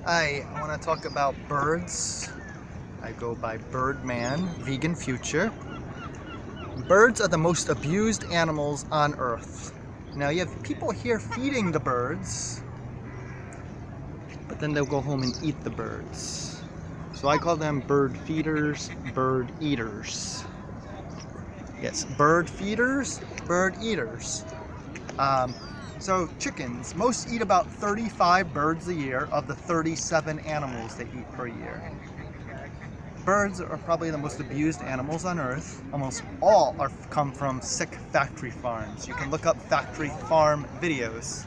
Hi, I want to talk about birds. I go by Birdman, vegan future. Birds are the most abused animals on Earth. Now you have people here feeding the birds, but then they'll go home and eat the birds. So I call them bird feeders, bird eaters. Yes, bird feeders, bird eaters. So chickens, most eat about 35 birds a year of the 37 animals they eat per year. Birds are probably the most abused animals on Earth. Almost all come from sick factory farms. You can look up factory farm videos.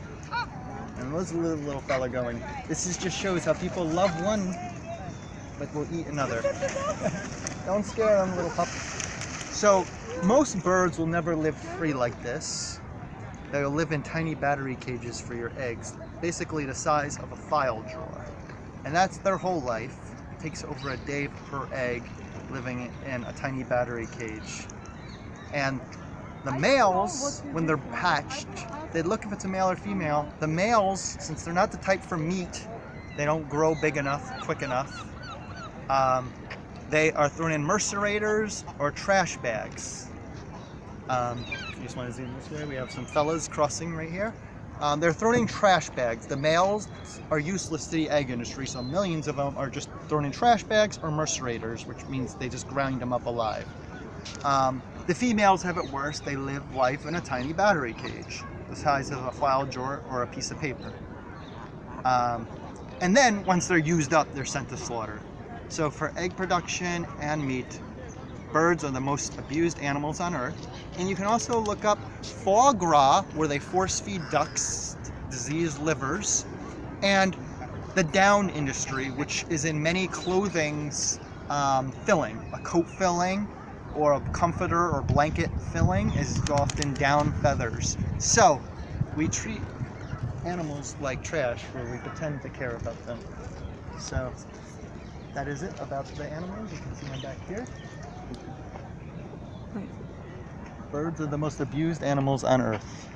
And there's a little fella going. This just shows how people love one, but will eat another. Don't scare them, little pup. So most birds will never live free like this. They'll live in tiny battery cages for your eggs, basically the size of a file drawer. And that's their whole life. It takes over a day per egg living in a tiny battery cage. And the males, when they're hatched, they look if it's a male or female. The males, since they're not the type for meat, they don't grow big enough, quick enough, they are thrown in mercerators or trash bags. You just want to zoom this way. We have some fellas crossing right here. They're thrown in trash bags. The males are useless to the egg industry, so millions of them are just thrown in trash bags or mercerators, which means they just grind them up alive. The females have it worse. They live life in a tiny battery cage, the size of a file drawer or a piece of paper. And then, once they're used up, they're sent to slaughter. So for egg production and meat, birds are the most abused animals on Earth. And you can also look up Foie Gras, where they force feed ducks diseased livers, and the down industry, which is in many clothing's filling. A coat filling or a comforter or blanket filling is often down feathers. So we treat animals like trash, where we pretend to care about them. So that is it about the animals. You can see them back here. Birds are the most abused animals on Earth.